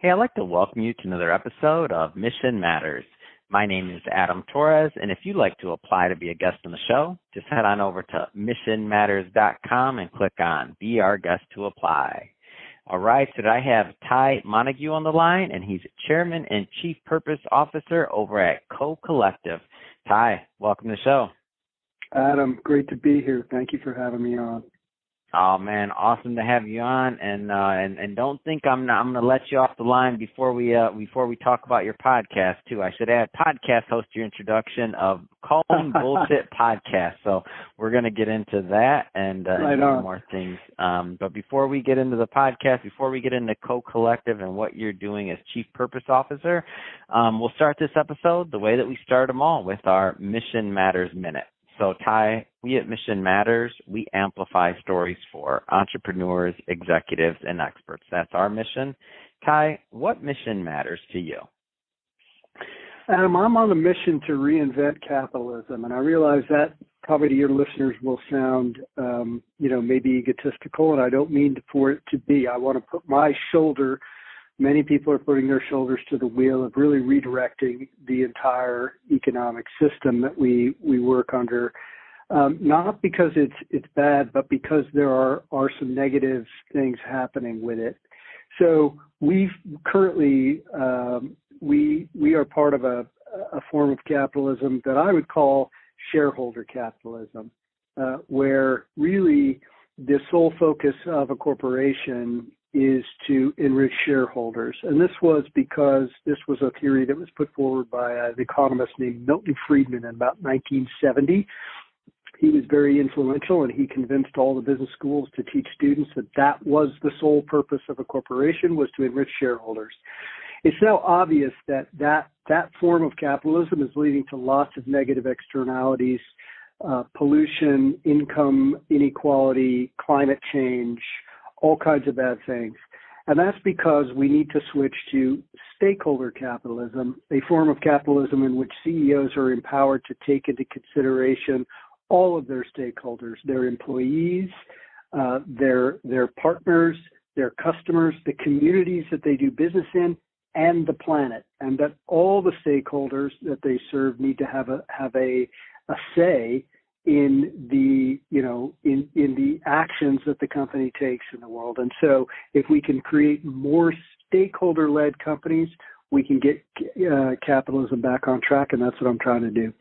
Hey, I'd like to welcome you to another episode of Mission Matters. My name is Adam Torres, and if you'd like to apply to be a guest on the show, just head on over to missionmatters.com and click on Be Our Guest to Apply. All right, so I have Ty Montague on the line, and he's Chairman and Chief Purpose Officer over at Co-Collective. Ty, welcome to the show. Adam, great to be here. Thank you for having me on. Oh man, awesome to have you on, and don't think I'm going to let you off the line before we talk about your podcast too. I should add podcast host to your introduction of Calling Bullshit Podcast. So we're going to get into that and more things. But before we get into the podcast, before we get into Co-Collective and what you're doing as Chief Purpose Officer, we'll start this episode the way that we start them all, with our Mission Matters Minute. So, Ty, we at Mission Matters, we amplify stories for entrepreneurs, executives, and experts. That's our mission. Ty, what mission matters to you? Adam, I'm on a mission to reinvent capitalism, and I realize that probably to your listeners will sound, maybe egotistical, and I don't mean for it to be. I want to put my shoulder. Many people are putting their shoulders to the wheel of really redirecting the entire economic system that we work under, not because it's bad, but because there are some negative things happening with it. So we've currently we are part of a form of capitalism that I would call shareholder capitalism, where really the sole focus of a corporation is to enrich shareholders. And this was because this was a theory that was put forward by an economist named Milton Friedman in about 1970. He was very influential, and he convinced all the business schools to teach students that was the sole purpose of a corporation, was to enrich shareholders. It's now obvious that form of capitalism is leading to lots of negative externalities, pollution, income inequality, climate change, all kinds of bad things. And that's because we need to switch to stakeholder capitalism, a form of capitalism in which CEOs are empowered to take into consideration all of their stakeholders, their employees, their partners, their customers, the communities that they do business in, and the planet. And that all the stakeholders that they serve need to have a say in the in the actions that the company takes in the world. And so if we can create more stakeholder-led companies, we can get capitalism back on track, and that's what I'm trying to do.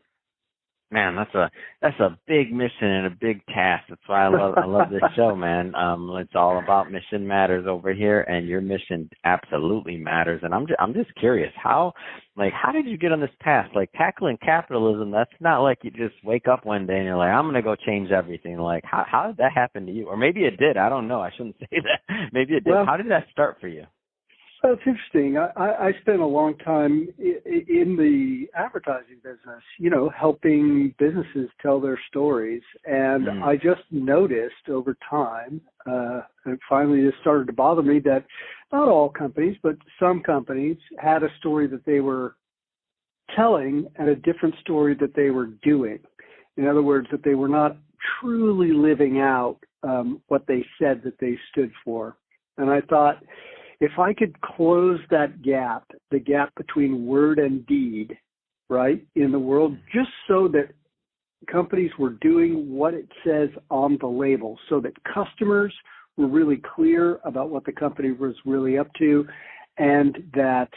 Man, that's a big mission and a big task. That's why I love this show, man. It's all about Mission Matters over here, and your mission absolutely matters. And I'm just curious, how did you get on this path? Like, tackling capitalism, that's not like you just wake up one day and you're like, I'm going to go change everything. Like, how did that happen to you? Or maybe it did. I don't know. I shouldn't say that. Maybe it did. Well, how did that start for you? Well, it's interesting. I spent a long time in the advertising business, helping businesses tell their stories. And I just noticed over time, and finally this started to bother me, that not all companies, but some companies had a story that they were telling and a different story that they were doing. In other words, that they were not truly living out what they said that they stood for. And I thought, if I could close that gap, the gap between word and deed, right, in the world, just so that companies were doing what it says on the label, so that customers were really clear about what the company was really up to, and that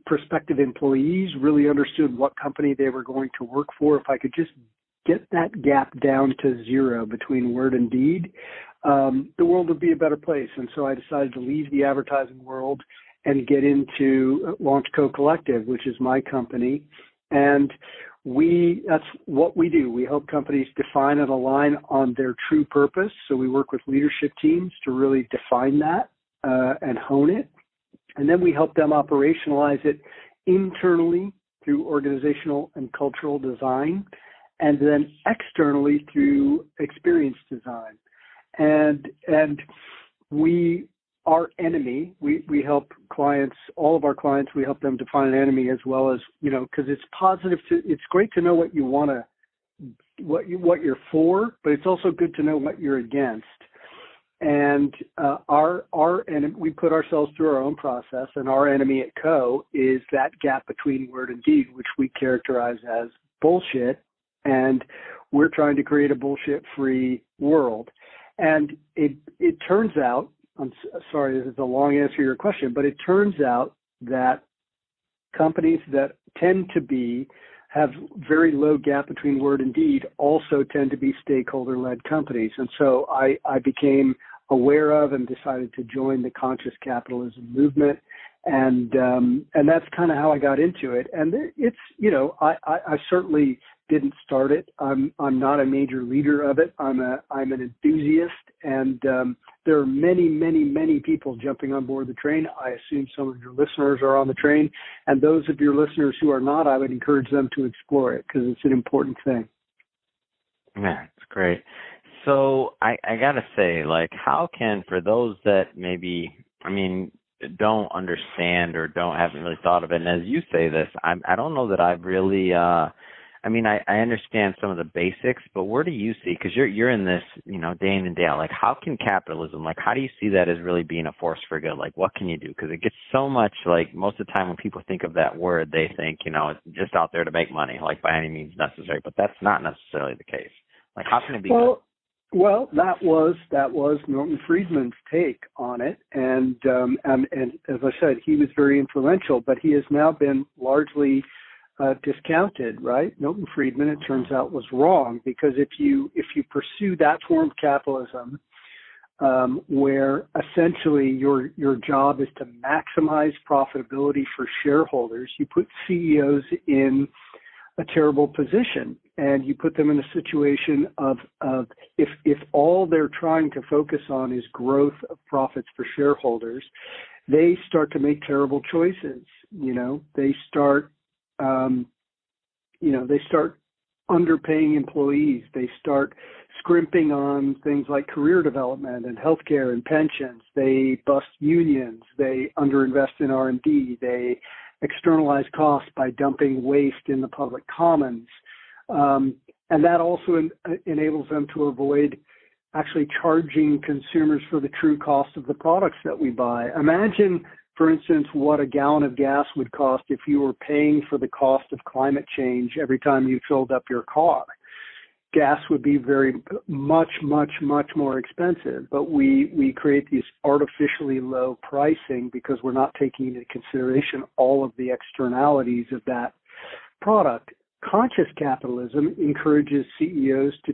prospective employees really understood what company they were going to work for. If I could just get that gap down to zero between word and deed, the world would be a better place. And so I decided to leave the advertising world and get into launch Co-Collective, which is my company. And that's what we do. We help companies define and align on their true purpose. So we work with leadership teams to really define that and hone it. And then we help them operationalize it internally through organizational and cultural design, and then externally through experience design. And our enemy, we help clients, all of our clients, we help them define an enemy, as well as, because it's great to know what you want to, what you're for, but it's also good to know what you're against. and and we put ourselves through our own process, and our enemy at Co is that gap between word and deed, which we characterize as bullshit, and we're trying to create a bullshit-free world. And it turns out, I'm sorry, this is a long answer to your question, but it turns out that companies that tend to have very low gap between word and deed also tend to be stakeholder-led companies. And so I became aware of and decided to join the conscious capitalism movement. And that's kind of how I got into it. And it's, I certainly didn't start it. I'm not a major leader of it. I'm an enthusiast, and there are many, many, many people jumping on board the train. I assume some of your listeners are on the train, and those of your listeners who are not, I would encourage them to explore it because it's an important thing. Yeah, it's great. So I gotta say, like, how can, for those that maybe, don't understand or haven't really thought of it, and as you say this, I don't know that I've really, I understand some of the basics, but where do you see, because you're in this, day in and day out, like, how can capitalism, like, how do you see that as really being a force for good? Like, what can you do? Because it gets so much, like, most of the time when people think of that word, they think, it's just out there to make money, like, by any means necessary, but that's not necessarily the case. Like, how can it be good? Well, that was Milton Friedman's take on it, and as I said, he was very influential, but he has now been largely discounted, right? Milton Friedman, it turns out, was wrong, because if you pursue that form of capitalism, where essentially your job is to maximize profitability for shareholders, you put CEOs in a terrible position, and you put them in a situation of if all they're trying to focus on is growth of profits for shareholders, they start to make terrible choices. They start underpaying employees. They start scrimping on things like career development and healthcare and pensions. They bust unions. They underinvest in R&D. They externalize costs by dumping waste in the public commons. And that also enables them to avoid actually charging consumers for the true cost of the products that we buy. Imagine, for instance, what a gallon of gas would cost if you were paying for the cost of climate change every time you filled up your car. Gas would be very much, much, much more expensive, but we create these artificially low pricing because we're not taking into consideration all of the externalities of that product. Conscious capitalism encourages CEOs to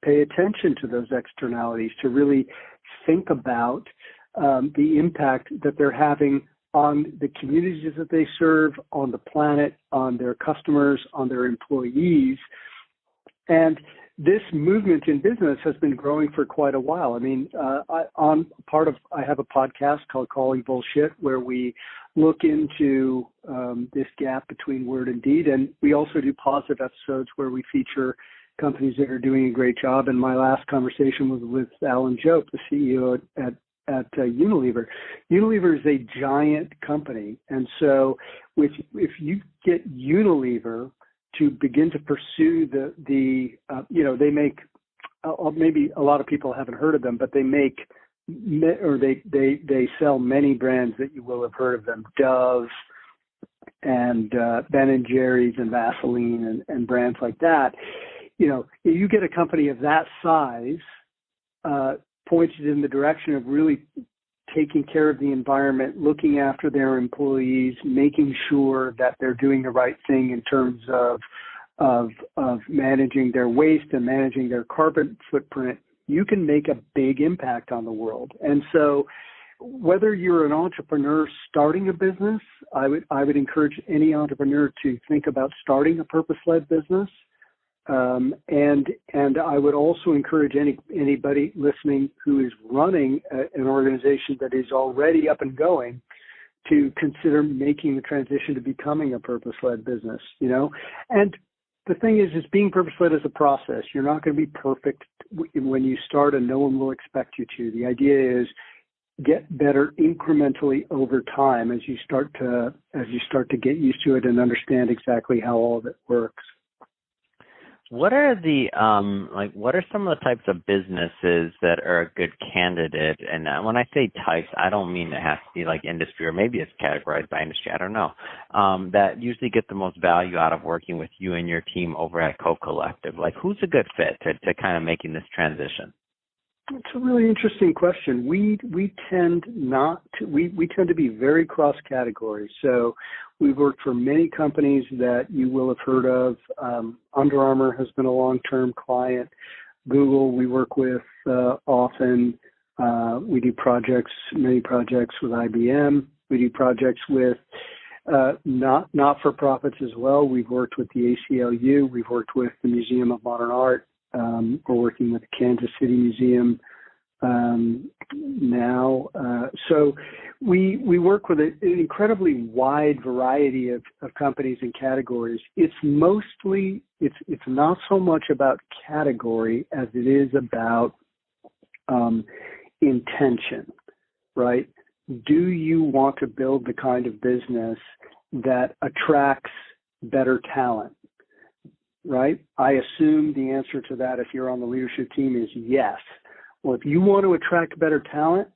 pay attention to those externalities, to really think about the impact that they're having on the communities that they serve, on the planet, on their customers, on their employees. And this movement in business has been growing for quite a while. I have a podcast called Calling Bullshit, where we look into this gap between word and deed. And we also do positive episodes where we feature companies that are doing a great job. And my last conversation was with Alan Jope, the CEO at Unilever. Unilever is a giant company. And so if you get Unilever to begin to pursue they make, maybe a lot of people haven't heard of them, but they make, or they sell many brands that you will have heard of them, Dove and Ben & Jerry's and Vaseline and brands like that. If you get a company of that size, pointed in the direction of really taking care of the environment, looking after their employees, making sure that they're doing the right thing in terms of managing their waste and managing their carbon footprint, you can make a big impact on the world. And so whether you're an entrepreneur starting a business, I would encourage any entrepreneur to think about starting a purpose-led business. And I would also encourage anybody listening who is running an organization that is already up and going to consider making the transition to becoming a purpose-led business, And the thing is being purpose-led is a process. You're not going to be perfect when you start, and no one will expect you to. The idea is get better incrementally over time as you start to get used to it and understand exactly how all of it works. What are the what are some of the types of businesses that are a good candidate? And when I say types, I don't mean it has to be like industry, or maybe it's categorized by industry. I don't know. That usually get the most value out of working with you and your team over at Co-Collective. Like, who's a good fit to kind of making this transition? It's a really interesting question. We tend not to we tend to be very cross category. So we've worked for many companies that you will have heard of. Under Armour has been a long-term client. Google we work with often. We do many projects with IBM. We do projects with not-for-profits as well. We've worked with the ACLU. We've worked with the Museum of Modern Art. We're working with the Kansas City Museum now. So we work with an incredibly wide variety of companies and categories. It's not so much about category as it is about intention, right? Do you want to build the kind of business that attracts better talent? Right? I assume the answer to that, if you're on the leadership team, is yes. Well, if you want to attract better talent,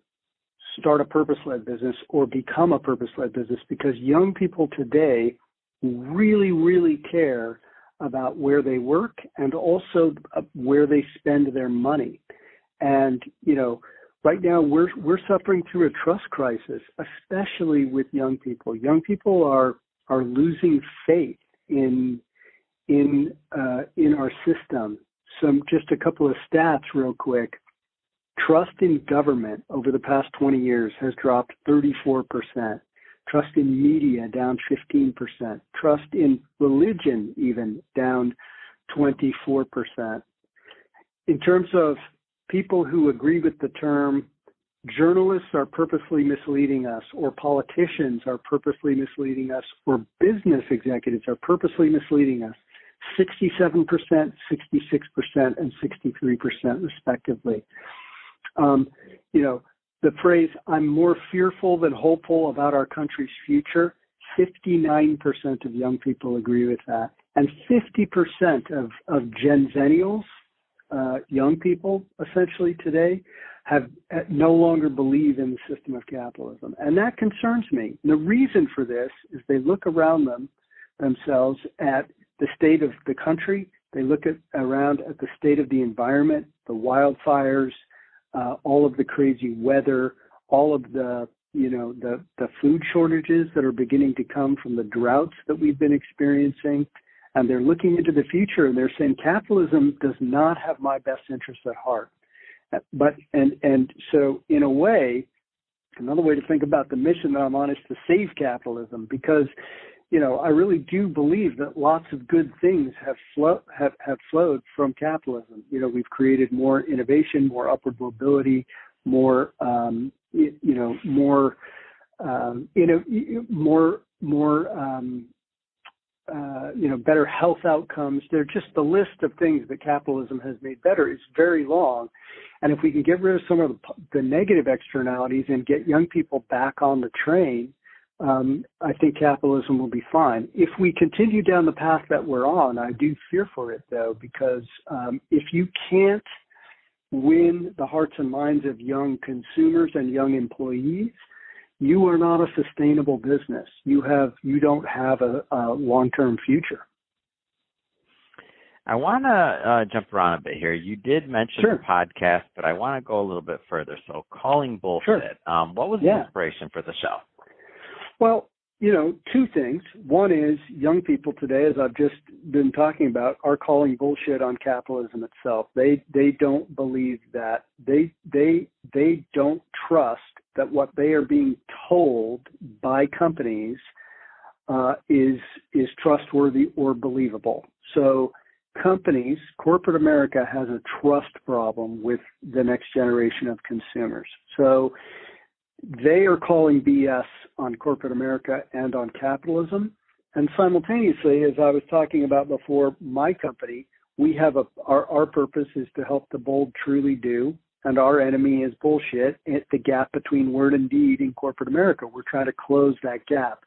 start a purpose-led business or become a purpose-led business, because young people today really, really care about where they work and also where they spend their money. And, right now we're suffering through a trust crisis, especially with young people. Young people are losing faith in our system. Just a couple of stats real quick. Trust in government over the past 20 years has dropped 34%. Trust in media down 15%. Trust in religion even down 24%. In terms of people who agree with the term, journalists are purposely misleading us, or politicians are purposely misleading us, or business executives are purposely misleading us, 67%, 66%, and 63% respectively. The phrase, I'm more fearful than hopeful about our country's future, 59% of young people agree with that. And 50% of Gen Zennials, young people essentially today, have no longer believe in the system of capitalism. And that concerns me. The reason for this is they look around themselves at the state of the country. They look around at the state of the environment, the wildfires, all of the crazy weather, all of the food shortages that are beginning to come from the droughts that we've been experiencing. And they're looking into the future and they're saying capitalism does not have my best interests at heart. So in a way, another way to think about the mission that I'm on is to save capitalism, because I really do believe that lots of good things have flowed from capitalism. We've created more innovation, more upward mobility, more better health outcomes. They're just the list of things that capitalism has made better is very long. And if we can get rid of some of the negative externalities and get young people back on the train, I think capitalism will be fine. If we continue down the path that we're on, I do fear for it, though, because if you can't win the hearts and minds of young consumers and young employees, you are not a sustainable business. You don't have a long-term future. I want to jump around a bit here. You did mention the podcast, but I want to go a little bit further. So, Calling Bullshit. Sure. What was the inspiration for the show? Well, two things. One is young people today, as I've just been talking about, are calling bullshit on capitalism itself. They don't believe that. They don't trust that what they are being told by companies is trustworthy or believable. So companies, corporate America has a trust problem with the next generation of consumers. So they are calling BS on corporate America and on capitalism. And simultaneously, as I was talking about before, my company, we have our purpose is to help the bold truly do, and our enemy is bullshit. It's the gap between word and deed in corporate America. We're trying to close that gap.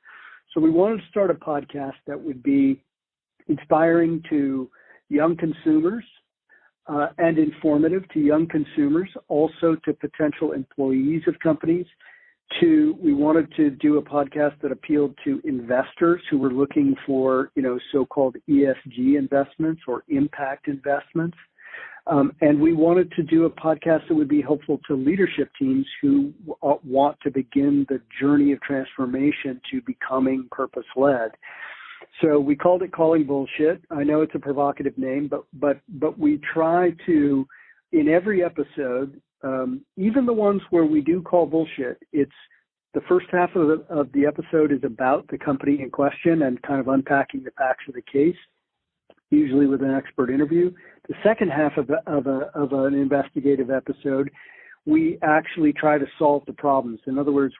So we wanted to start a podcast that would be inspiring to young consumers and informative to young consumers, also to potential employees of companies. We wanted to do a podcast that appealed to investors who were looking for, so-called ESG investments or impact investments. And we wanted to do a podcast that would be helpful to leadership teams who want to begin the journey of transformation to becoming purpose-led. So we called it Calling Bullshit. I know it's a provocative name, but we try to, in every episode, even the ones where we do call bullshit, it's the first half of the episode is about the company in question and kind of unpacking the facts of the case, usually with an expert interview. The second half of an investigative episode, we actually try to solve the problems. In other words,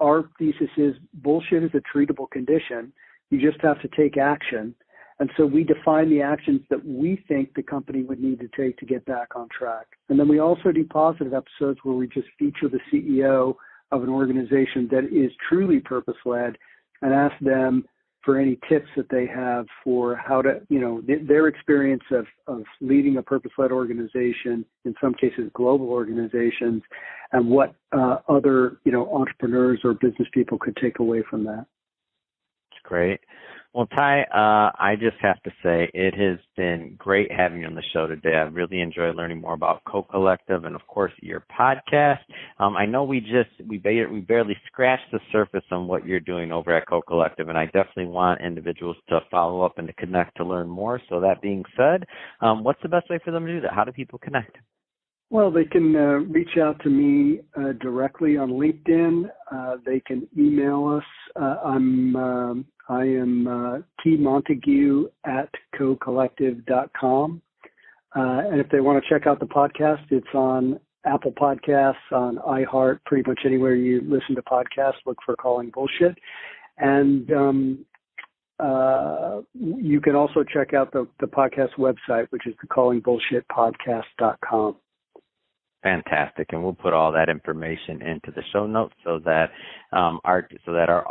our thesis is bullshit is a treatable condition. You just have to take action. And so we define the actions that we think the company would need to take to get back on track. And then we also do positive episodes where we just feature the CEO of an organization that is truly purpose-led and ask them for any tips that they have for how to, their experience of leading a purpose-led organization, in some cases global organizations, and what other, entrepreneurs or business people could take away from that. That's great. Well, Ty, I just have to say it has been great having you on the show today. I really enjoyed learning more about Co-Collective and, of course, your podcast. I know we barely scratched the surface on what you're doing over at Co-Collective, and I definitely want individuals to follow up and to connect to learn more. So that being said, what's the best way for them to do that? How do people connect? Well, they can reach out to me directly on LinkedIn. They can email us. I am tmontague@cocollective.com. And if they want to check out the podcast, it's on Apple Podcasts, on iHeart, pretty much anywhere you listen to podcasts, look for Calling Bullshit. And you can also check out the podcast website, which is the callingbullshitpodcast.com. Fantastic, and we'll put all that information into the show notes so that our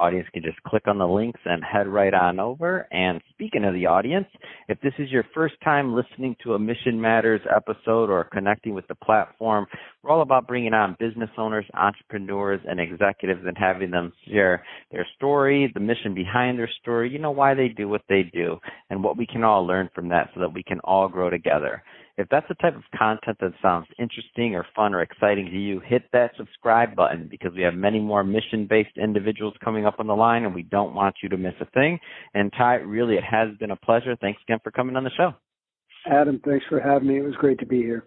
audience can just click on the links and head right on over. And speaking of the audience, if this is your first time listening to a Mission Matters episode or connecting with the platform, we're all about bringing on business owners, entrepreneurs, and executives and having them share their story, the mission behind their story, why they do what they do, and what we can all learn from that so that we can all grow together. If that's the type of content that sounds interesting or fun or exciting to you, hit that subscribe button because we have many more mission-based individuals coming up on the line, and we don't want you to miss a thing. And Ty, really, it has been a pleasure. Thanks again for coming on the show. Adam, thanks for having me. It was great to be here.